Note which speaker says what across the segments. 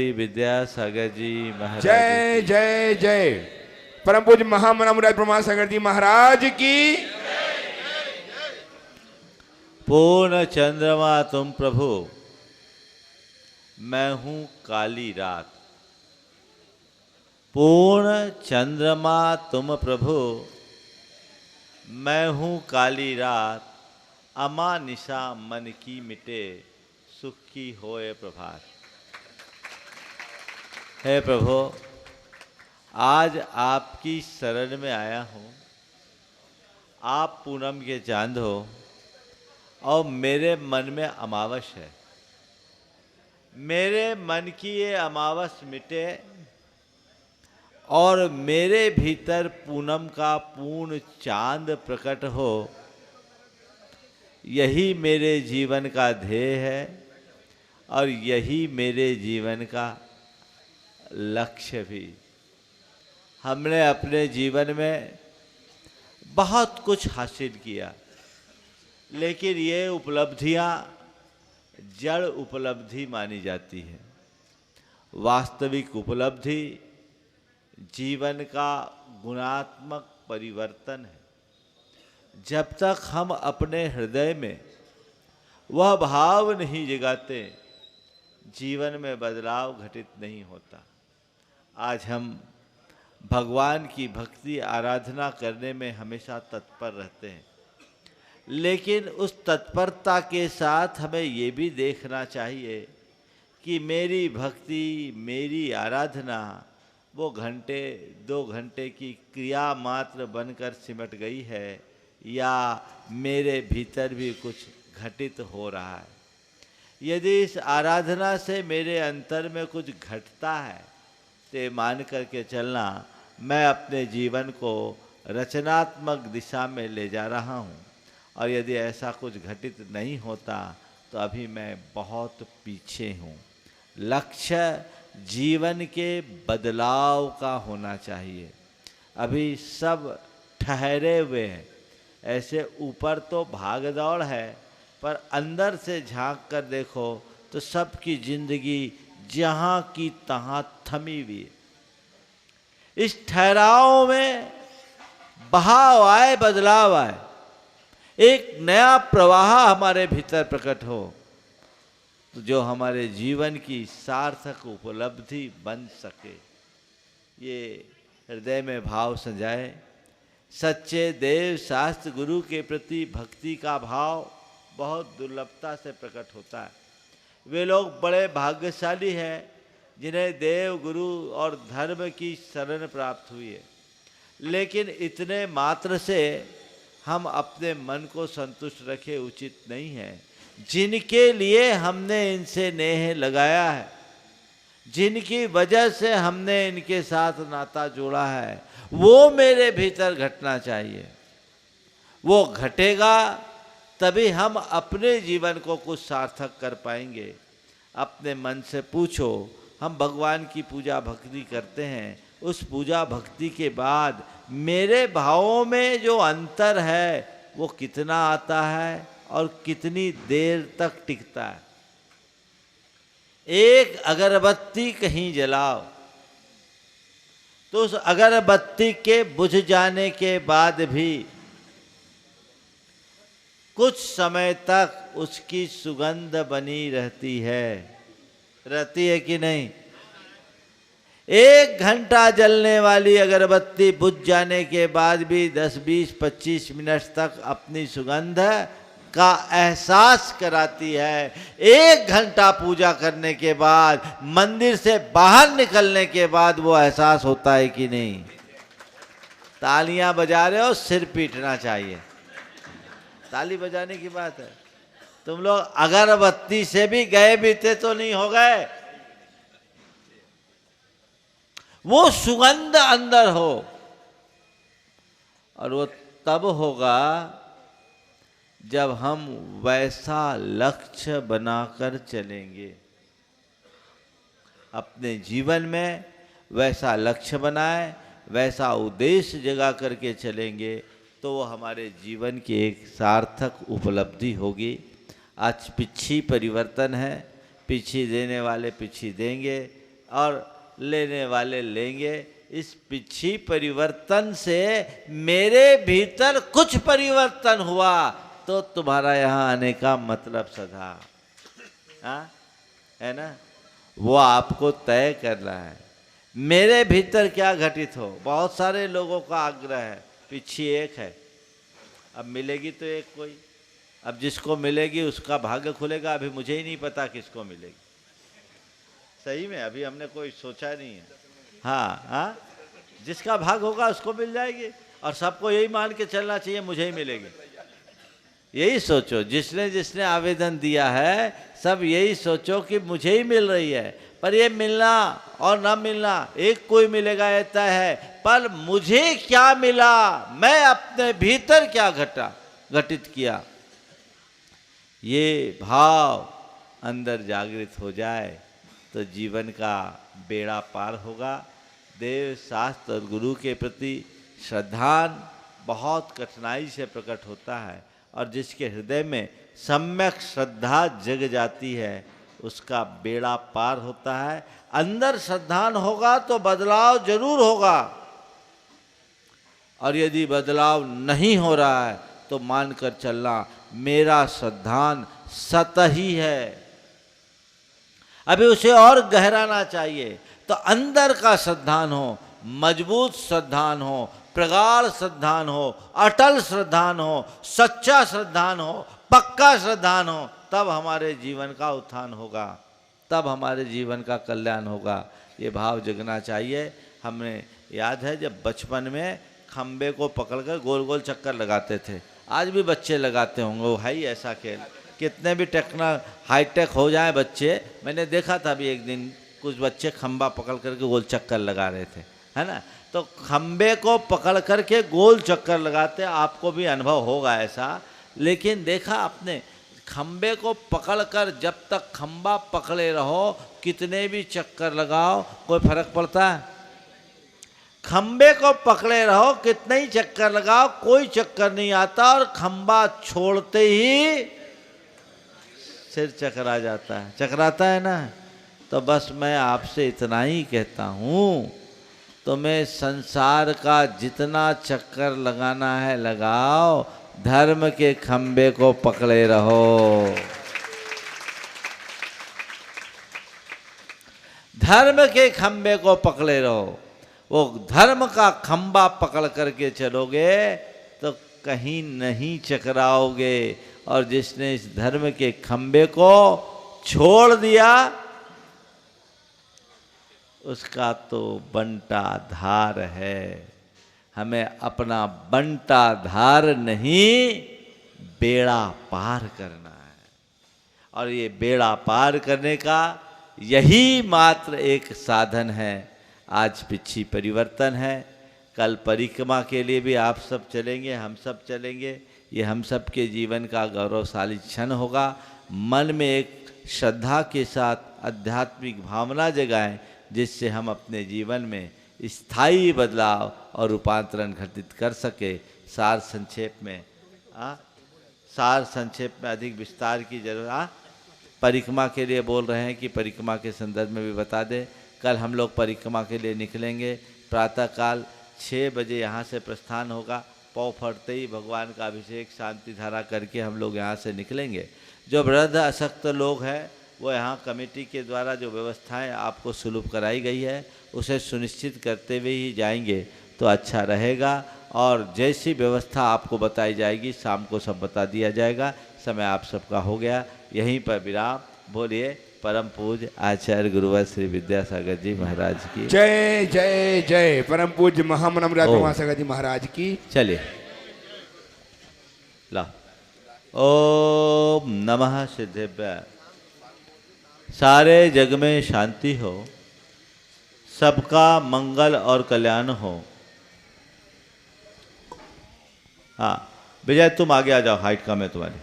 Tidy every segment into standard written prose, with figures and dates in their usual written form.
Speaker 1: श्री विद्यासागर जी महाराज
Speaker 2: जय जय जय। परम पूज्य महामना मुराद प्रमाण सागर जी महाराज की।
Speaker 1: पूर्ण चंद्रमा तुम प्रभु, मैं हूं काली रात। पूर्ण चंद्रमा तुम प्रभु, मैं हूं काली रात। अमा निशा मन की मिटे, सुख की होए प्रभात। हे प्रभु, आज आपकी शरण में आया हूँ। आप पूनम के चांद हो और मेरे मन में अमावस है। मेरे मन की ये अमावस मिटे और मेरे भीतर पूनम का पूर्ण चांद प्रकट हो। यही मेरे जीवन का ध्येय है और यही मेरे जीवन का लक्ष्य भी। हमने अपने जीवन में बहुत कुछ हासिल किया, लेकिन ये उपलब्धियां जड़ उपलब्धि मानी जाती है। वास्तविक उपलब्धि जीवन का गुणात्मक परिवर्तन है। जब तक हम अपने हृदय में वह भाव नहीं जगाते, जीवन में बदलाव घटित नहीं होता। आज हम भगवान की भक्ति आराधना करने में हमेशा तत्पर रहते हैं, लेकिन उस तत्परता के साथ हमें ये भी देखना चाहिए कि मेरी भक्ति, मेरी आराधना वो घंटे 2 घंटे की क्रिया मात्र बनकर सिमट गई है या मेरे भीतर भी कुछ घटित हो रहा है। यदि इस आराधना से मेरे अंतर में कुछ घटता है तो मान करके चलना, मैं अपने जीवन को रचनात्मक दिशा में ले जा रहा हूँ। और यदि ऐसा कुछ घटित नहीं होता तो अभी मैं बहुत पीछे हूँ। लक्ष्य जीवन के बदलाव का होना चाहिए। अभी सब ठहरे हुए हैं। ऐसे ऊपर तो भाग दौड़ है, पर अंदर से झांक कर देखो तो सबकी जिंदगी जहाँ की तहाँ थमी हुई है। इस ठहराव में बहाव आए, बदलाव आए, एक नया प्रवाह हमारे भीतर प्रकट हो, तो जो हमारे जीवन की सार्थक उपलब्धि बन सके। ये हृदय में भाव सजाए। सच्चे देव शास्त्र गुरु के प्रति भक्ति का भाव बहुत दुर्लभता से प्रकट होता है। वे लोग बड़े भाग्यशाली हैं जिन्हें देव, गुरु और धर्म की शरण प्राप्त हुई है। लेकिन इतने मात्र से हम अपने मन को संतुष्ट रखे उचित नहीं है। जिनके लिए हमने इनसे नेह लगाया है, जिनकी वजह से हमने इनके साथ नाता जोड़ा है, वो मेरे भीतर घटना चाहिए। वो घटेगा तभी हम अपने जीवन को कुछ सार्थक कर पाएंगे। अपने मन से पूछो, हम भगवान की पूजा भक्ति करते हैं, उस पूजा भक्ति के बाद मेरे भावों में जो अंतर है वो कितना आता है और कितनी देर तक टिकता है। एक अगरबत्ती कहीं जलाओ तो उस अगरबत्ती के बुझ जाने के बाद भी कुछ समय तक उसकी सुगंध बनी रहती है कि नहीं? 1 घंटा जलने वाली अगरबत्ती बुझ जाने के बाद भी 10, 20, 25 मिनट तक अपनी सुगंध का एहसास कराती है। 1 घंटा पूजा करने के बाद, मंदिर से बाहर निकलने के बाद वो एहसास होता है कि नहीं? तालियां बजा रहे हो, सिर पीटना चाहिए। ताली बजाने की बात है। तुम लोग अगरबत्ती से भी गए बीते तो नहीं हो गए। वो सुगंध अंदर हो, और वो तब होगा जब हम वैसा लक्ष्य बनाकर चलेंगे। अपने जीवन में वैसा लक्ष्य बनाए, वैसा उद्देश्य जगा करके चलेंगे तो वो हमारे जीवन की एक सार्थक उपलब्धि होगी। आज पिछी परिवर्तन है, पिछी देने वाले पिछी देंगे, और लेने वाले लेंगे। इस पिछी परिवर्तन से मेरे भीतर कुछ परिवर्तन हुआ तो तुम्हारा यहाँ आने का मतलब सधा, हाँ है ना, वो आपको तय करना है। मेरे भीतर क्या घटित हो, बहुत सारे लोगों का आग्रह है, पिछी एक है, अब मिलेगी तो एक कोई, अब जिसको मिलेगी उसका भाग्य खुलेगा। अभी मुझे ही नहीं पता किसको मिलेगी, सही में अभी हमने कोई सोचा नहीं है। हाँ हाँ, जिसका भाग होगा उसको मिल जाएगी, और सबको यही मान के चलना चाहिए मुझे ही मिलेगी। यही सोचो, जिसने जिसने आवेदन दिया है सब यही सोचो कि मुझे ही मिल रही है। पर ये मिलना और ना मिलना, एक कोई मिलेगा ये तय है, पर मुझे क्या मिला, मैं अपने भीतर क्या घटित किया, ये भाव अंदर जागृत हो जाए तो जीवन का बेड़ा पार होगा। देव शास्त्र और गुरु के प्रति श्रद्धान बहुत कठिनाई से प्रकट होता है, और जिसके हृदय में सम्यक श्रद्धा जग जाती है उसका बेड़ा पार होता है। अंदर श्रद्धान होगा तो बदलाव जरूर होगा, और यदि बदलाव नहीं हो रहा है तो मानकर चलना मेरा श्रद्धान सतही है, अभी उसे और गहराना चाहिए। तो अंदर का श्रद्धान हो, मजबूत श्रद्धान हो, प्रगाढ़ श्रद्धान हो, अटल श्रद्धान हो, सच्चा श्रद्धान हो, पक्का श्रद्धान हो, तब हमारे जीवन का उत्थान होगा, तब हमारे जीवन का कल्याण होगा। ये भाव जगना चाहिए। हमें याद है जब बचपन में खम्बे को पकड़कर गोल गोल चक्कर लगाते थे, आज भी बच्चे लगाते होंगे, वो है ही ऐसा खेल। कितने भी हाईटेक हो जाए बच्चे, मैंने देखा था अभी एक दिन कुछ बच्चे खम्बा पकड़ करके गोल चक्कर लगा रहे थे, है ना। तो खम्बे को पकड़ करके गोल चक्कर लगाते, आपको भी अनुभव होगा ऐसा। लेकिन देखा आपने, खम्बे को पकड़कर जब तक खम्बा पकड़े रहो, कितने भी चक्कर लगाओ कोई फर्क पड़ता है? खम्बे को पकड़े रहो, कितने ही चक्कर लगाओ कोई चक्कर नहीं आता, और खम्बा छोड़ते ही सिर चकरा जाता है, चकराता है ना। तो बस मैं आपसे इतना ही कहता हूँ, तुम्हें संसार का जितना चक्कर लगाना है लगाओ, धर्म के खंबे को पकड़े रहो। धर्म के खंबे को पकड़े रहो। वो धर्म का खंबा पकड़ करके चलोगे तो कहीं नहीं चकराओगे, और जिसने इस धर्म के खंबे को छोड़ दिया उसका तो बंटा धार है। हमें अपना बंटा धार नहीं, बेड़ा पार करना है, और ये बेड़ा पार करने का यही मात्र एक साधन है। आज पिछी परिवर्तन है, कल परिक्रमा के लिए भी आप सब चलेंगे, हम सब चलेंगे। ये हम सब के जीवन का गौरवशाली क्षण होगा। मन में एक श्रद्धा के साथ आध्यात्मिक भावना जगाएं, जिससे हम अपने जीवन में स्थायी बदलाव और रूपांतरण घटित कर सके। सार संक्षेप में अधिक विस्तार की जरूरत। परिक्रमा के लिए बोल रहे हैं कि परिक्रमा के संदर्भ में भी बता दें। कल हम लोग परिक्रमा के लिए निकलेंगे, प्रातःकाल 6 बजे यहाँ से प्रस्थान होगा। पौ फटते ही भगवान का अभिषेक शांति धारा करके हम लोग यहाँ से निकलेंगे। जो वृद्ध अशक्त लोग हैं वो यहाँ कमेटी के द्वारा जो व्यवस्थाएं आपको सुलभ कराई गई है उसे सुनिश्चित करते हुए ही जाएंगे तो अच्छा रहेगा। और जैसी व्यवस्था आपको बताई जाएगी शाम को सब बता दिया जाएगा। समय आप सबका हो गया, यहीं पर विराम। बोलिए परम पूज्य आचार्य गुरुवर श्री विद्यासागर जी महाराज की
Speaker 2: जय जय जय। परम पूज्य महामनम राजसागर जी महाराज की।
Speaker 1: चलिए ला। ओम नमः सिद्धेभ्य। सारे जग में शांति हो, सबका मंगल और कल्याण हो। हाँ विजय तुम आगे आ जाओ, हाइट कम है तुम्हारी।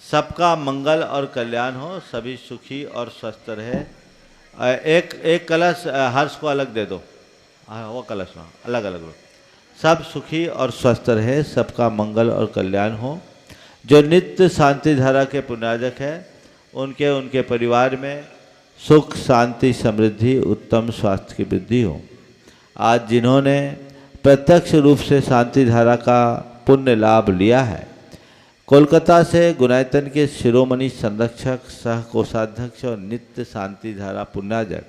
Speaker 1: सबका मंगल और कल्याण हो, सभी सुखी और स्वस्थ रहे। एक कलश हर्ष को अलग दे दो, वो कलश ना अलग अलग लो। सब सुखी और स्वस्थ रहे, सबका मंगल और कल्याण हो। जो नित्य शांति धारा के पुण्यार्जक है उनके परिवार में सुख शांति समृद्धि उत्तम स्वास्थ्य की वृद्धि हो। आज जिन्होंने प्रत्यक्ष रूप से शांति धारा का पुण्य लाभ लिया है, कोलकाता से गुणायतन के शिरोमणि संरक्षक सह कोषाध्यक्ष और नित्य शांति धारा पुण्याजक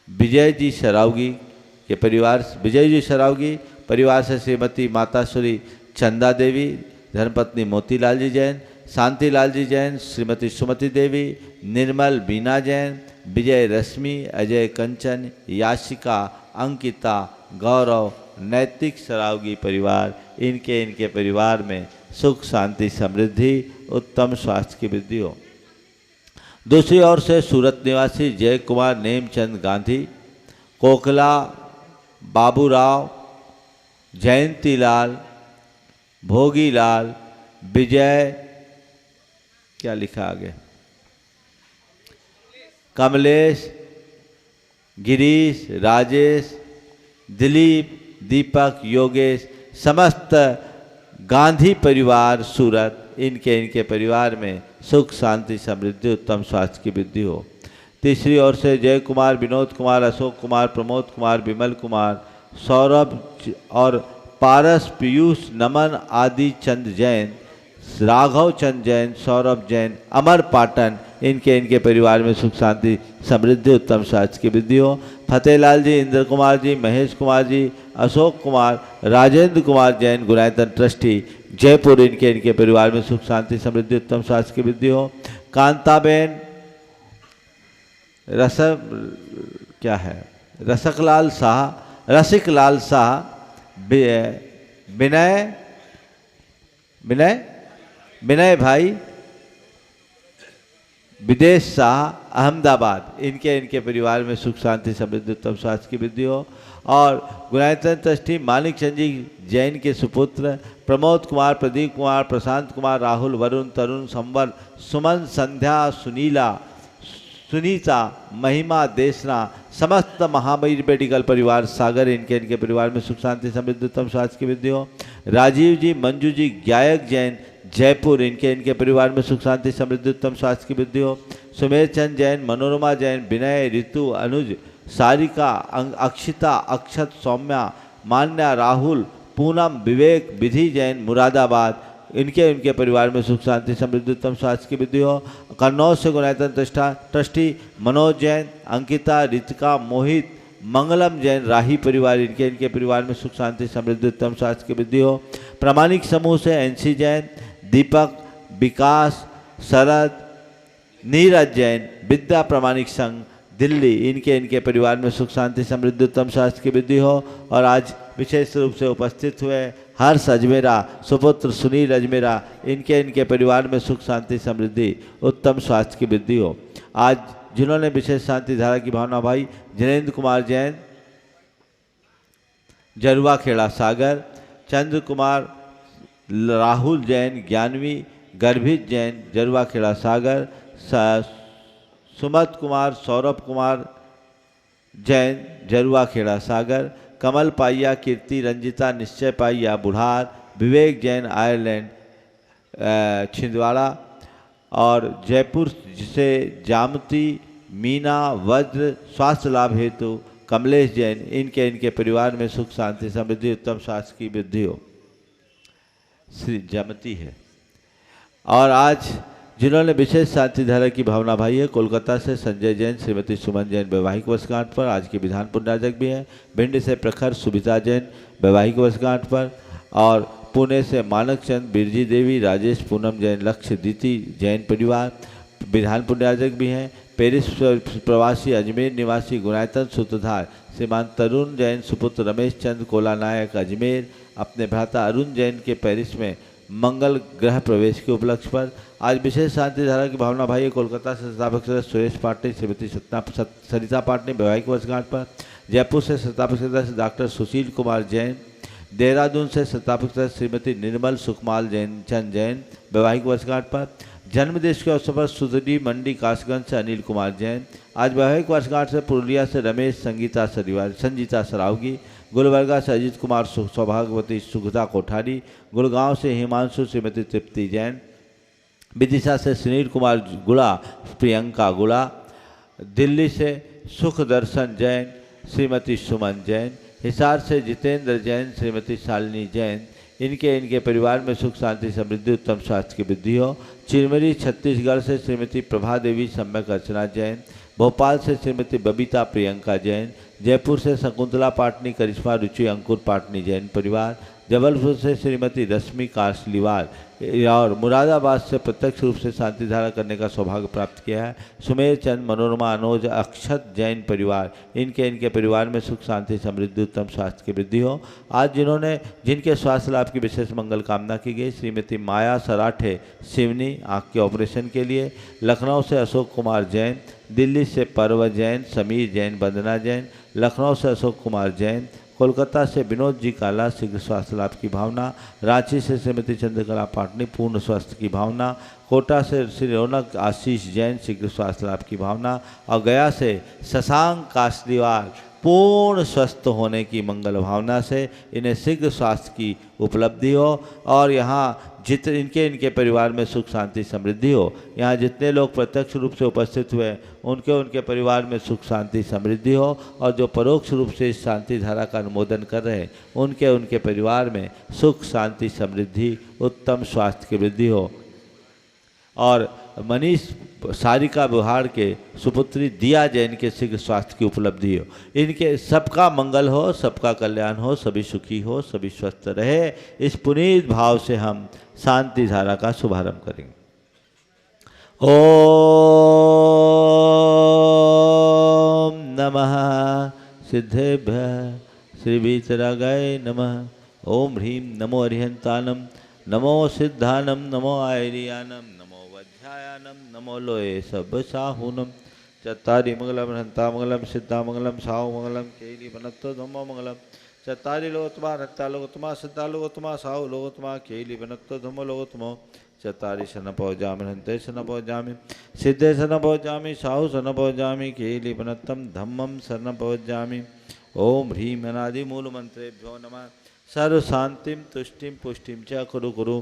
Speaker 1: विजय जी सरावगी के परिवार, विजय जी सरावगी परिवार से श्रीमती माताश्री चंदा देवी, धर्मपत्नी मोतीलाल जी जैन, शांतिलाल जी जैन, श्रीमती सुमति देवी, निर्मल बीना जैन, विजय रश्मि, अजय कंचन, याशिका, अंकिता, गौरव, नैतिक सरावगी परिवार, इनके परिवार में सुख शांति समृद्धि उत्तम स्वास्थ्य की वृद्धि हो। दूसरी ओर से सूरत निवासी जय कुमार नेमचंद गांधी, कोकला बाबूराव, जयंतीलाल, भोगीलाल, विजय, क्या लिखा आगे, कमलेश, गिरीश, राजेश, दिलीप, दीपक, योगेश, समस्त गांधी परिवार सूरत, इनके परिवार में सुख शांति समृद्धि उत्तम स्वास्थ्य की वृद्धि हो। तीसरी ओर से जय कुमार, विनोद कुमार, अशोक कुमार, प्रमोद कुमार, विमल कुमार, सौरभ और पारस, पीयूष, नमन आदि चंद जैन, राघव चंद जैन, सौरभ जैन, अमर पाटन, इनके परिवार में सुख शांति समृद्धि उत्तम स्वास्थ्य की वृद्धि हो। फतेहलाल जी, इंद्र कुमार जी, महेश कुमार जी, अशोक कुमार, राजेंद्र कुमार जैन, गुणायतन ट्रस्टी जयपुर, इनके परिवार में सुख शांति समृद्धि उत्तम स्वास्थ्य की वृद्धि हो। कांताबेन रसिकलाल शाह, विनय भाई, विदेश शाह, अहमदाबाद, इनके परिवार में सुख शांति समृद्धि उत्तम स्वास्थ्य की वृद्धि हो। और गुणायतन ट्रस्टी मानिक चंद जी जैन के सुपुत्र प्रमोद कुमार, प्रदीप कुमार, प्रशांत कुमार, राहुल, वरुण, तरुण, संवर, सुमन, संध्या, सुनीता, महिमा, देशना, समस्त महावीर मेडिकल परिवार सागर, इनके परिवार में सुख शांति समृद्धि उत्तम स्वास्थ्य की वृद्धि हो। राजीव जी, मंजू जी, गायक जैन जयपुर, इनके परिवार में सुख शांति समृद्धि उत्तम स्वास्थ्य की वृद्धि हो। सुमेर चंद जैन, मनोरमा जैन, विनय, ऋतु, अनुज, सारिका, अक्षिता, अक्षत, सौम्या, मान्या, राहुल, पूनम, विवेक, विधि जैन, मुरादाबाद, इनके परिवार में सुख शांति समृद्धि उत्तम स्वास्थ्य की वृद्धि हो। कन्नौज से गुणायतन ट्रस्टी मनोज जैन, अंकिता, रितिका, मोहित, मंगलम जैन, राही परिवार, इनके परिवार में सुख शांति समृद्धि उत्तम स्वास्थ्य की वृद्धि हो। प्रामाणिक समूह से एनसी जैन, दीपक, विकास, शरद, नीरज जैन, विद्या प्रामाणिक संघ दिल्ली, इनके परिवार में सुख शांति समृद्धि उत्तम स्वास्थ्य की वृद्धि हो। और आज विशेष रूप से उपस्थित हुए हर्ष अजमेरा, सुपुत्र सुनील अजमेरा, इनके परिवार में सुख शांति समृद्धि उत्तम स्वास्थ्य की वृद्धि हो। आज जिन्होंने विशेष शांति धारा की भावना भाई, जिनेन्द्र कुमार जैन, जरुआ खेड़ा सागर, चंद्र कुमार, राहुल जैन, ज्ञानवी, गर्भित जैन, जरुआ खेड़ा सागर, सुमत कुमार, सौरभ कुमार जैन, जरुआ खेड़ा सागर, कमल पाइया, कीर्ति, रंजिता, निश्चय पाइया बुढ़ार, विवेक जैन, आयरलैंड छिंदवाड़ा, और जयपुर से जामती, मीना, वज्र, स्वास्थ्य लाभ हेतु कमलेश जैन, इनके परिवार में सुख शांति समृद्धि उत्तम स्वास्थ्य की वृद्धि हो। श्री जामती है। और आज जिन्होंने विशेष शांति धारा की भावना भाई है, कोलकाता से संजय जैन, श्रीमती सुमन जैन वैवाहिक वर्षगांठ पर, आज के विधान पुण्याजक भी हैं। भिंड से प्रखर सुभिता जैन वैवाहिक वर्षगांठ पर, और पुणे से मानक चंद, बिरजी देवी, राजेश, पूनम जैन, लक्ष्य दीति जैन परिवार विधान पुण्याजक भी हैं। पेरिस प्रवासी अजमेर निवासी गुणायतन सूत्रधार श्रीमान तरुण जैन, सुपुत्र रमेश चंद कोला नायक अजमेर, अपने भ्राता अरुण जैन के पेरिस में मंगल ग्रह प्रवेश के उपलक्ष्य पर आज विशेष शांति धारा की भावना भाई कोलकाता से संस्थापक सदस्य सुरेश पाटनी, श्रीमती सरिता पाटनी वैवाहिक वर्षगांठ पर, जयपुर से संस्थापक सदस्य डॉक्टर सुशील कुमार जैन, देहरादून से संस्थापक सदस्य श्रीमती निर्मल सुखमाल जैन चंद जैन वैवाहिक वर्षगांठ पर, जन्मदिवस के अवसर पर सुधरी मंडी कासगंज से अनिल कुमार जैन, आज वैवाहिक वर्षगांठ से पुरुलिया से रमेश संजीता सरावगी, गुलबर्गा से अजीत कुमार सौभाग्यवती सुगता कोठारी, गुड़गांव से हिमांशु श्रीमती तृप्ति जैन, विदिशा से सुनील कुमार गुड़ा, प्रियंका गुड़ा, दिल्ली से सुख दर्शन जैन, श्रीमती सुमन जैन, हिसार से जितेंद्र जैन, श्रीमती शालिनी जैन, इनके परिवार में सुख शांति समृद्धि उत्तम स्वास्थ्य की वृद्धि हो। चिरमिरी छत्तीसगढ़ से श्रीमती प्रभा देवी सम्यक अर्चना जैन, भोपाल से श्रीमती बबीता प्रियंका जैन, जयपुर से शकुंतला पाटनी करिश्मा रुचि अंकुर पाटनी जैन परिवार, जबलपुर से श्रीमती रश्मि कासलीवाल और मुरादाबाद से प्रत्यक्ष रूप से शांति धारा करने का सौभाग्य प्राप्त किया है। सुमेर चंद मनोरमा अनुज अक्षत जैन परिवार, इनके परिवार में सुख शांति समृद्धि उत्तम स्वास्थ्य की वृद्धि हो। आज जिनके स्वास्थ्य लाभ की विशेष मंगल कामना की गई, श्रीमती माया सराठे सिवनी आँख के ऑपरेशन के लिए, लखनऊ से अशोक कुमार जैन, दिल्ली से पर्व जैन, समीर जैन, वंदना जैन, लखनऊ से अशोक कुमार जैन, कोलकाता से विनोद जी काला शीघ्र स्वास्थ्य लाभ की भावना, रांची से श्रीमती चंद्रकला पाटनी पूर्ण स्वास्थ्य की भावना, कोटा से श्री रौनक आशीष जैन शीघ्र स्वास्थ्य लाभ की भावना और गया से शशांक कासलीवाल पूर्ण स्वस्थ होने की मंगल भावना से इन्हें शीघ्र स्वास्थ्य की उपलब्धि हो और यहाँ इनके परिवार में सुख शांति समृद्धि हो। यहाँ जितने लोग प्रत्यक्ष रूप से उपस्थित हुए उनके परिवार में सुख शांति समृद्धि हो और जो परोक्ष रूप से इस शांति धारा का अनुमोदन कर रहे हैं उनके परिवार में सुख शांति समृद्धि उत्तम स्वास्थ्य की वृद्धि हो। और मनीष सारिका विहार के सुपुत्री दिया जैन के शीघ्र स्वास्थ्य की उपलब्धि हो। इनके सबका मंगल हो, सबका कल्याण हो, सभी सुखी हो, सभी स्वस्थ रहे। इस पुनीत भाव से हम शांति धारा का शुभारंभ करेंगे। ओम नमः सिद्धेभ्य श्री वीतरागाय नमः। ओम ह्रीं नमो अरिहंतानम, नमो सिद्धानम, नमो आयरियानम, नमो लोये सब साहुनम। चत्तारि मंगलम हंता मंगलम सिद्धा मंगलम साहु मंगलम केली बनत्तो धम्मो मंगलम। चत्तारि लोकोत्तमा हंता लोकोत्तमा सिद्धा लोकोत्तमा साहु लोकोत्तमा केली बनत्तो धम्मो लोकोत्तमो। चत्तारि शन पौजामि हंते शन पौजामि सिद्धे शन पौजामि साहु शन पौजामि केली बनत्तम धम्मम शरण पौजामि। ओम ह्रीं अनादि मूल मंत्रेभ्यो नमः। सर्व शांतिम तुष्टिम पुष्टिम च कुरु कुरु।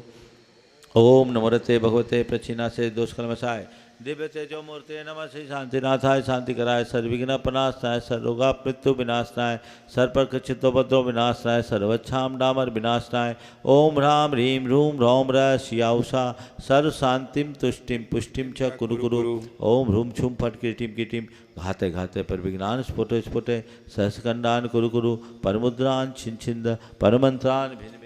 Speaker 1: ओम नमोरते भगवते प्रचिना से दोष कलमसाय दिव्य तेजो मूर्ते नमः। श्री शांतिनाथाय शांति कराय, सर्वविघ्न पनाशनाय, सर्वरोगा मृत्यु विनाशनाय, सर्वपर चित्तोपद्रव विनाशनाय, सर्वच्छाम डामर विनाशनाय। ओम ह्रां ह्रीं रूं रौं र शियाउषा सर्व शांतिम तुष्टिम पुष्टिम च कुरु कुरु। ओम ह्रूं छुम फट कीटिम कीटिम घाते घाते पर विघ्नान स्फुटे स्फुटे सहस्कंडान कुरु कुरु परमुद्रान छिन छिंद परमंत्रान भिन्न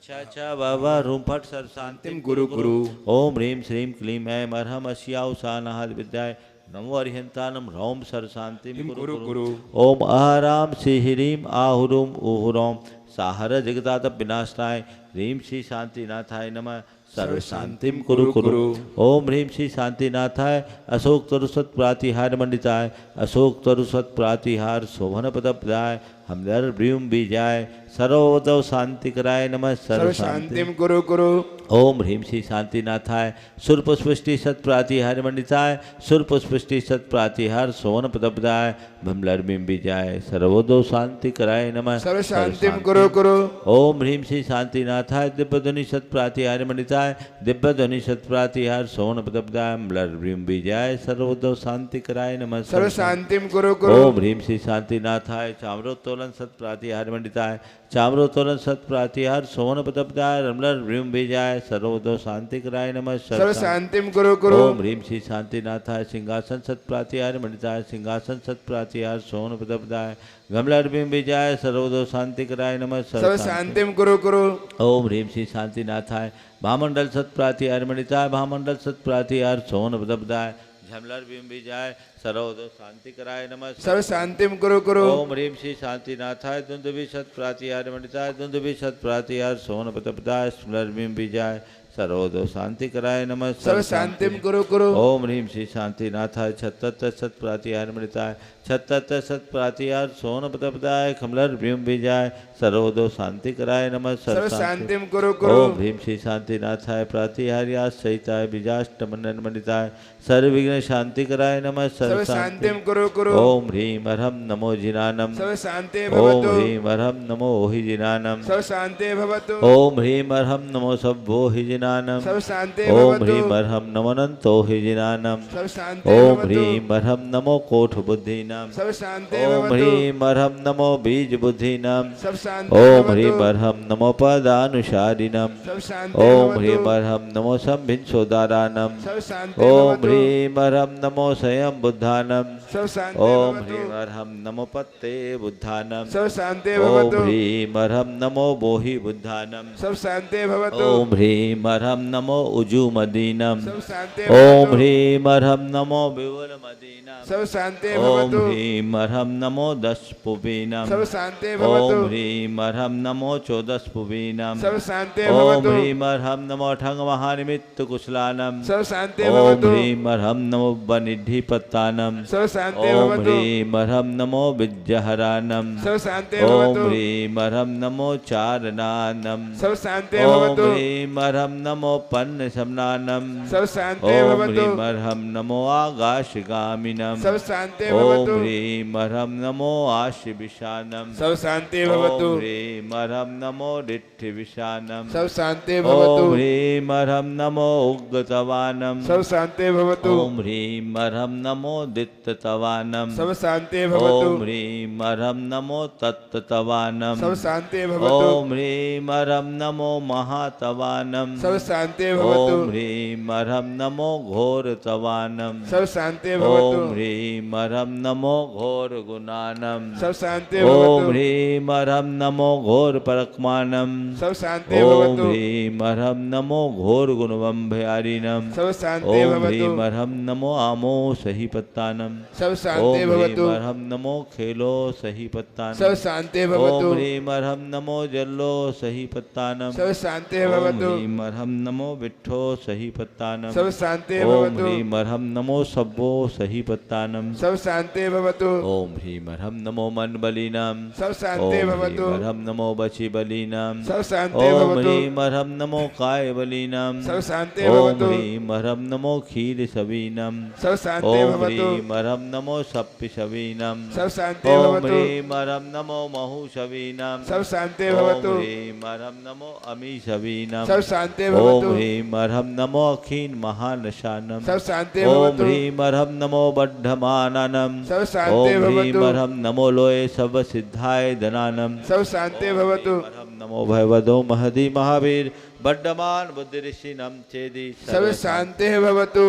Speaker 1: छ बाबा रूम फट सर शांतिम गुरु गुरु। ओम ह्रीं श्रीं क्लीं ऐं अरहम अस्याउषानाहद विद्याय, नमो अरिहंतानम रौम सर शांतिम गुरु गुरु। ओम अहराम श्री ह्रीं आहुरुम उहुरोम साहर जगदात विनाशनाय, ह्रीं श्री शांतिनाथाय नमः। सर्व शांतिम कुरु कुरु। ओम ह्रीं श्री शांतिनाथाय अशोक तरुसत प्रातिहार मंडिताय, अशोक तरुसत प्रातिहार शोभन पदपदाय, हमदर व्यूम बीजाय, सर्वोदव शांति कराय नमः। सर्व शांतिम कुरु कुरु। ओम ह्रीं श्री शांतिनाथाय सुरपुष्पृष्टि सत प्रातिहार मंडिताय, सुरपुष्पृष्टि सत प्रातिहार शोभन पदपदाय, भमलर बिम बीजाय, सर्वोदव शांति कराय नमः। सर्व शांतिम कुरु कुरु। ओम ह्रीं श्री शांतिनाथाय दिव्यध्वनि सत प्रातिहार मंडिताय, दिव्यध्वनि सत प्रातिहार शोभन पदपदाय, भमलर बिम बीजाय, सर्वोदव शांति कराय नमः। सर्व शांतिम कुरु कुरु। ओम ह्रीं श्री शांतिनाथाय चाम्रोत्तोलन सत प्रातिहार मंडिताय, चाम्रोत्तोलन सत प्रातिहार शोभन पदपदाय, रमलर व्यूम बीजाय, सर्वोदव शांति कराय नमः। सर्व शांतिम कुरु कुरु। ओम ह्रीं श्री शांतिनाथाय सिंहासन सत प्रातिहार मंडिताय, सिंहासन सत प्रातिहार शोभन पदपदाय, गमलर बिम बीजाय, सर्वोदव शांति कराय नमः। सर्व शांतिम कुरु कुरु। ओम ह्रीं श्री शांतिनाथाय भामंडल सत प्रातिहार मंडिताय, भामंडल सत प्रातिहार शोभन पदपदाय, झमलर बिम बीजाय, सर्वोदव शांति कराय नमः। सर्व शांतिम कुरु कुरु। ओम ह्रीं श्री शांतिनाथाय दुंदुभि सत प्रातिहार मंडिताय, दुंदुभि सत प्रातिहार शोभन पदपदाय, स्मलर बिम बीजाय, सर्वोदव शांति कराय नमः। सर्व शांतिम कुरु कुरु। ओम ह्रीं श्री शांतिनाथाय छत्तर सत प्रातिहार मंडिताय, छत्तर सत प्रातिहार शोभन पदपदाय, कमलर व्यूम बीजाय, सर्वोदव शांति कराय नमः। सर्व शांतिम कुरु कुरु। ओम ह्रीं श्री शांतिनाथाय प्रातिहार्या सहिताय बीजाष्टमंडन मंडिताय, सर्वविघ्न शांति कराय नमः। सर्व शांतिम कुरु कुरु। ओम ह्रीं अरहम नमो जिनानम, सर्व शांति भवतु। ओम ह्रीं अरहम नमो ओहि जिनानम, सर्व शांति भवतु। ओम ह्रीं अरहम नमो सभ्भो हि जिनानम, जिनानम
Speaker 2: सब शांति
Speaker 1: ओम
Speaker 2: भवतु
Speaker 1: ह्रीं अर्हं नमो अनंतो हि जिनानम
Speaker 2: सब शांति
Speaker 1: ओम
Speaker 2: भवतु
Speaker 1: ह्रीं अर्हं नमो कोठ बुद्धीनाम
Speaker 2: सब शांति
Speaker 1: ओम
Speaker 2: भवतु
Speaker 1: ह्रीं अर्हं नमो बीज बुद्धीनाम
Speaker 2: सब शांति
Speaker 1: ओम ह्रीं
Speaker 2: भवतु
Speaker 1: अर्हं नमो पदानुसारिणम
Speaker 2: सब शांति
Speaker 1: ओम ह्रीं
Speaker 2: भवतु
Speaker 1: अर्हं नमो संभिन्सोदारानम
Speaker 2: सब शांति
Speaker 1: ओम
Speaker 2: भवतु
Speaker 1: ह्रीं अर्हं नमो स्वयं बुद्धानम
Speaker 2: सब शांति
Speaker 1: ओम
Speaker 2: भवतु
Speaker 1: ह्रीं अर्हं नमो पत्ते बुद्धानम
Speaker 2: सब शांति
Speaker 1: ओम
Speaker 2: भवतु
Speaker 1: ह्रीं अर्हं नमो बोहि बुद्धानम
Speaker 2: सब शांति भवतु
Speaker 1: ओम ह्रीं अर्हं नमो उजुमदीनम
Speaker 2: सब शांति
Speaker 1: ओम
Speaker 2: भवतु
Speaker 1: ह्रीं अर्हं नमो विवरमदीनम
Speaker 2: सब शांति
Speaker 1: ओम
Speaker 2: भवतु
Speaker 1: ह्रीं अर्हं नमो दशपुवीनम
Speaker 2: सब शांति
Speaker 1: ओम
Speaker 2: भवतु
Speaker 1: ह्रीं अर्हं नमो चौदशपुवीनम
Speaker 2: सब शांति
Speaker 1: ओम
Speaker 2: भवतु
Speaker 1: ह्रीं अर्हं नमो ठंग महानिमित्त कुशलानम
Speaker 2: सब शांति
Speaker 1: ओम
Speaker 2: भवतु
Speaker 1: ह्रीं अर्हं नमो बनिधिपत्तानम
Speaker 2: सब शांति
Speaker 1: ओम
Speaker 2: भवतु
Speaker 1: ह्रीं अर्हं नमो विद्याहरानम
Speaker 2: सब शांति
Speaker 1: ओम
Speaker 2: भवतु
Speaker 1: ह्रीं अर्हं नमो चारनानम
Speaker 2: सब शांति
Speaker 1: ओम
Speaker 2: भवतु
Speaker 1: ह्रीं अर्हं नमो पन्न समनानम
Speaker 2: सब शांति
Speaker 1: ओम
Speaker 2: भवतु
Speaker 1: ह्रीं अर्हं नमो आकाशगामिनम
Speaker 2: सब शांति
Speaker 1: ओम
Speaker 2: भवतु
Speaker 1: ह्रीं अर्हं नमो आशिविशानम
Speaker 2: सब शांति भवतु
Speaker 1: ओम ह्रीं अर्हं नमो रिट्ठिविशानम
Speaker 2: सब शांति
Speaker 1: ओम
Speaker 2: भवतु
Speaker 1: ह्रीं अर्हं नमो उग्गतवानम
Speaker 2: सब शांति भवतु
Speaker 1: ओम ह्रीं अर्हं नमो दित्ततवानम
Speaker 2: सब शांति भवतु
Speaker 1: ओम ह्रीं अर्हं नमो तत्ततवानम
Speaker 2: सब शांति भवतु
Speaker 1: ओम ह्रीं अर्हं नमो महातवानम
Speaker 2: सब शांति भवतु
Speaker 1: ओम ह्रीं अर्हं नमो घोरतवानम
Speaker 2: सब शांति
Speaker 1: ओम
Speaker 2: भवतु
Speaker 1: ह्रीं अर्हं नमो घोर गुणानम
Speaker 2: सब शांति
Speaker 1: ओम
Speaker 2: भवतु
Speaker 1: ह्रीं अर्हं नमो घोर परक्मानम
Speaker 2: सब शांति
Speaker 1: ओम
Speaker 2: भवतु
Speaker 1: ह्रीं अर्हं नमो घोर गुणवंभयारिणम
Speaker 2: सब शांति
Speaker 1: ओम
Speaker 2: भवतु
Speaker 1: ह्रीं अर्हं नमो आमो सही पत्तानम
Speaker 2: सब शांति
Speaker 1: ओम
Speaker 2: भवतु
Speaker 1: ह्रीं अर्हं नमो खेलो सही पत्तानम
Speaker 2: सब शांति
Speaker 1: ओम
Speaker 2: भवतु
Speaker 1: ह्रीं अर्हं नमो जल्लो सही पत्तानम
Speaker 2: सब शांति
Speaker 1: ओम
Speaker 2: भवतु
Speaker 1: ह्रीं अर्हं नमो विट्ठो सही पत्तानम
Speaker 2: सब शांति
Speaker 1: ओम
Speaker 2: भवतु
Speaker 1: ह्रीं अर्हं नमो सब्बो सही पत्तानम
Speaker 2: सब शांति भवतु
Speaker 1: ओम ह्रीं अर्हं नमो मन बलिनाम
Speaker 2: सब
Speaker 1: ओम
Speaker 2: शांति
Speaker 1: ह्रीं
Speaker 2: भवतु
Speaker 1: अर्हं नमो बचि बलिनाम
Speaker 2: सब शांति
Speaker 1: ओम
Speaker 2: भवतु
Speaker 1: ह्रीं अर्हं नमो काय बलिनाम
Speaker 2: सब शांति
Speaker 1: ओम
Speaker 2: भवतु
Speaker 1: ह्रीं अर्हं नमो क्षीर सवीनम
Speaker 2: सब शांति
Speaker 1: ओम
Speaker 2: भवतु
Speaker 1: ह्रीं अर्हं नमो सप्पि सवीनम
Speaker 2: सब शांति
Speaker 1: ओम
Speaker 2: भवतु
Speaker 1: ह्रीं अर्हं नमो महु सवीनम
Speaker 2: सब शांति
Speaker 1: ओम
Speaker 2: भवतु
Speaker 1: ह्रीं अर्हं नमो अमी सवीनम
Speaker 2: सब शांति
Speaker 1: ओम
Speaker 2: भवतु
Speaker 1: ह्रीं अर्हं नमो अखीन महानशानम
Speaker 2: सब शांति
Speaker 1: ओम
Speaker 2: भवतु
Speaker 1: ह्रीं अर्हं नमो बद्धमाननम
Speaker 2: सब शांति
Speaker 1: ओम ह्रीं
Speaker 2: भवतु
Speaker 1: अर्हं नमो लोये सब सिद्धाय धनानम
Speaker 2: सब शांति भवतु
Speaker 1: अर्हं नमो भयवदो महदी महावीर बड्ढमान बुद्धि ऋषि नम चेदी
Speaker 2: सब शांति भवतु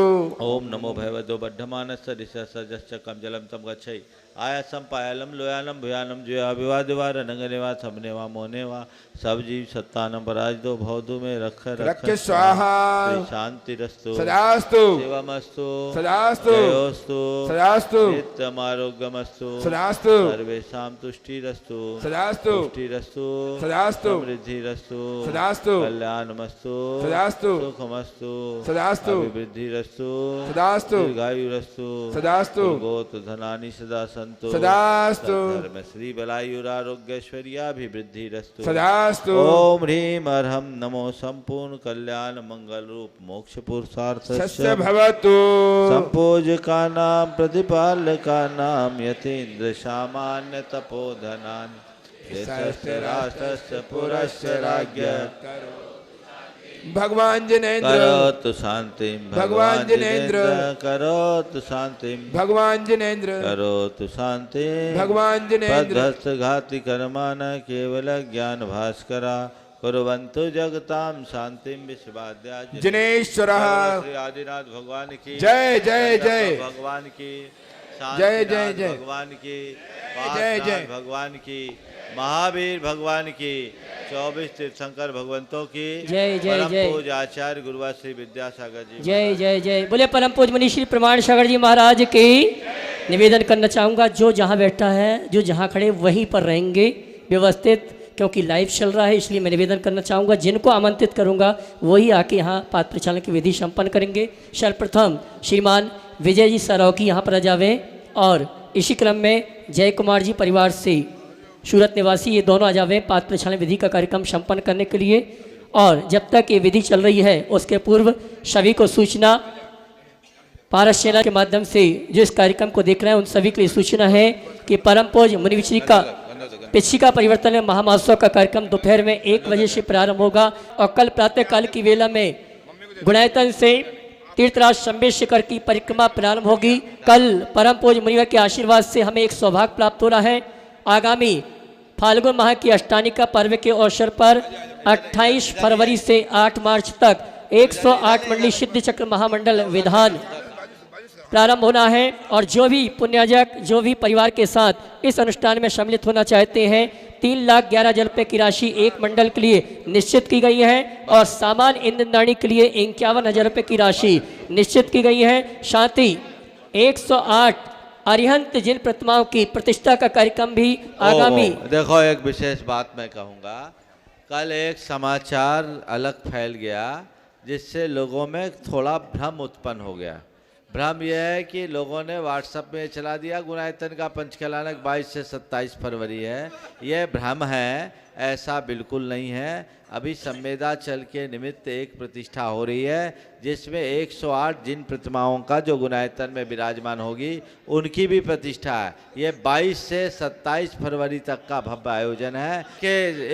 Speaker 1: ओम नमो भयवदो बड्ढमानस्य दिशस्य कम जलम तम गच्छै आयासम पायालम लोयालम भुयानम जया विवादिवा रनंगनेवा सबनेवा मोनेवा सब जीव सत्तानम पराजितो भवदु में रख
Speaker 2: रख स्वाहा
Speaker 1: शांति रस्तु
Speaker 2: सदास्तु
Speaker 1: शिवमस्तु
Speaker 2: सदास्तु
Speaker 1: जयोस्तु
Speaker 2: सदास्तु
Speaker 1: नित्यम आरोग्यमस्तु
Speaker 2: सदास्तु
Speaker 1: सर्वेषां तुष्टिरस्तु
Speaker 2: सदास्तु
Speaker 1: पुष्टिरस्तु
Speaker 2: सदास्तु
Speaker 1: समृद्धिरस्तु
Speaker 2: सदास्तु
Speaker 1: कल्याणमस्तु
Speaker 2: सदास्तु
Speaker 1: सुखमस्तु
Speaker 2: सदास्तु
Speaker 1: अभिवृद्धिरस्तु
Speaker 2: सदास्तु
Speaker 1: दीर्घायुरस्तु
Speaker 2: सदास्तु
Speaker 1: गोत धनानि सदा सन्तु
Speaker 2: सदास्तु
Speaker 1: धर्म श्री बलायुरारोग्यैश्वर्याभिवृद्धिरस्तु
Speaker 2: सदास्तु
Speaker 1: ओम ह्रीं अर्हं नमो संपूर्ण कल्याण मंगल रूप मोक्ष पुरुषार्थ
Speaker 2: सस्य भवतु
Speaker 1: संपूजका नाम प्रतिपालका नाम यतीन्द्र सामान्य तपोधनानि राष्ट्रस्य पुरस्य राज्ञ
Speaker 2: भगवान जिनेन्द्र
Speaker 1: करोतु शांतिं
Speaker 2: भगवान जिनेन्द्र
Speaker 1: करोतु शांतिं
Speaker 2: भगवान जिनेन्द्र
Speaker 1: करोतु शांतिं
Speaker 2: भगवान जिनेन्द्र
Speaker 1: पद्धस्त घाति कर्मान केवल ज्ञान भास्करा कुर्वन्तु जगतां शांतिं विश्वाद्या
Speaker 2: जिनेश्वरः
Speaker 1: श्री आदिनाथ भगवान की
Speaker 2: जय जय जय
Speaker 1: भगवान की
Speaker 2: जय जय जय
Speaker 1: भगवान की
Speaker 2: जय जय
Speaker 1: भगवान की महावीर भगवान की 24 तीर्थंकर भगवंतों की
Speaker 3: जय जय
Speaker 1: परम
Speaker 3: जय
Speaker 1: पूज्य आचार्य गुरुवार श्री विद्यासागर जी
Speaker 3: जय जय जय बोले परम पूज्य मनीष श्री प्रमाण सागर जी महाराज की निवेदन करना चाहूँगा जो जहाँ बैठा है जो जहाँ खड़े वहीं पर रहेंगे व्यवस्थित, क्योंकि लाइव चल रहा है, इसलिए मैं निवेदन करना चाहूँगा जिनको आमंत्रित करूँगा वही आके यहाँ पात्र प्रचालन की विधि संपन्न करेंगे। सर्वप्रथम श्रीमान विजय जी सरावकी यहाँ पर आ जावे और इसी क्रम में जय कुमार जी परिवार से सूरत निवासी ये दोनों आ जावे पात्र प्रचालन विधि का कार्यक्रम संपन्न करने के लिए। और जब तक ये विधि चल रही है उसके पूर्व सभी को सूचना पारस चैनल के माध्यम से जो इस कार्यक्रम को देख रहे हैं उन सभी के लिए सूचना है कि परम पूज्य मुनि श्री का पिछिका परिवर्तन में महामहोत्सव का कार्यक्रम दोपहर में 1 बजे से प्रारंभ होगा और कल प्रातः काल की वेला में गुणायतन से तीर्थराज शंबेश्वर की परिक्रमा प्रारंभ होगी। कल परम पूज्य मुनिवर के आशीर्वाद से हमें एक सौभाग्य प्राप्त हो रहा है। आगामी फाल्गुन माह की अष्टानिका पर्व के अवसर पर 28 फरवरी से 8 मार्च तक 108 मंडली सिद्ध चक्र महामंडल विधान प्रारंभ होना है और जो भी पुण्याजक जो भी परिवार के साथ इस अनुष्ठान में सम्मिलित होना चाहते हैं 3,11,000 रुपये की राशि एक मंडल के लिए निश्चित की गई है और सामान्य ईंधनदानी के लिए 51,000 रुपये की राशि निश्चित की गई है। साथ ही 108 अरिहंत जिन प्रतिमाओं की प्रतिष्ठा का कार्यक्रम भी आगामी
Speaker 1: देखो एक विशेष बात मैं कहूँगा। कल एक समाचार अलग फैल गया जिससे लोगों में थोड़ा भ्रम उत्पन्न हो गया। भ्रम यह है कि लोगों ने व्हाट्सएप में चला दिया गुणायतन का पंचकलानक 22 से 27 फरवरी है। यह भ्रम है, ऐसा बिल्कुल नहीं है। अभी संवेदाचल के निमित्त एक प्रतिष्ठा हो रही है जिसमें 108 जिन प्रतिमाओं का जो गुणायतन में विराजमान होगी उनकी भी प्रतिष्ठा है। ये 22 से 27 फरवरी तक का भव्य आयोजन है कि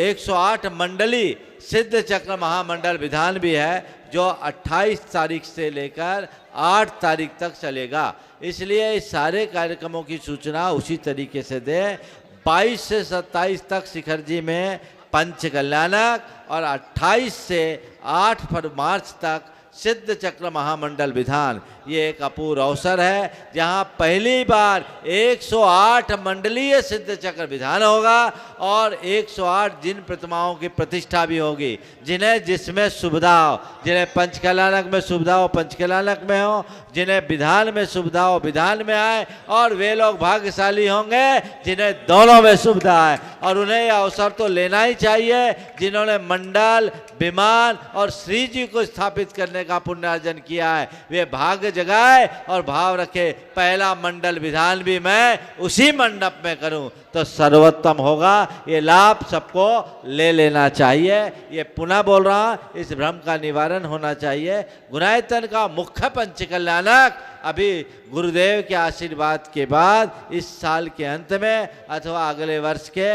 Speaker 1: 108 मंडली सिद्ध चक्र महामंडल विधान भी है जो 28 तारीख से लेकर 8 तारीख तक चलेगा। इसलिए इस सारे कार्यक्रमों की सूचना उसी तरीके से दें। 22 से 27 तक शिखर जी में पंच कल्याणक और 28 से 8 मार्च तक सिद्ध चक्र महामंडल विधान। ये एक अपूर्व अवसर है जहां पहली बार 108 मंडलीय सिद्ध चक्र विधान होगा और 108 जिन प्रतिमाओं की प्रतिष्ठा भी होगी। जिन्हें जिसमें सुविधा हो, जिन्हें पंचकलानक में सुविधा हो पंचकलानक में हो, जिन्हें विधान में सुविधा हो विधान में आए और वे लोग भाग्यशाली होंगे जिन्हें दोनों में सुविधा है। और उन्हें यह अवसर तो लेना ही चाहिए जिन्होंने मंडल विमान और श्री जी को स्थापित करने का पुण्यार्जन किया है। वे भाग्य जगाए और भाव रखे पहला मंडल विधान भी मैं उसी मंडप में करूं तो सर्वोत्तम होगा। ये लाभ सबको ले लेना चाहिए। ये पुनः बोल रहा हूं, इस भ्रम का निवारण होना चाहिए। गुणायतन का मुख्य पंचकल्याणक अभी गुरुदेव के आशीर्वाद के बाद इस साल के अंत में अथवा अगले वर्ष के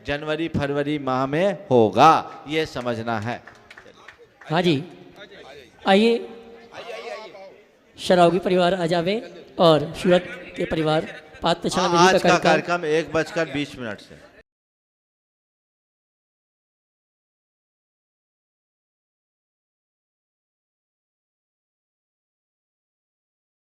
Speaker 1: जनवरी फरवरी माह में होगा, ये समझना है।
Speaker 3: हाँ जी, आइए शरावगी परिवार आ जावे और सूरत के परिवार पात्र
Speaker 1: आज का कार्यक्रम 1:20 से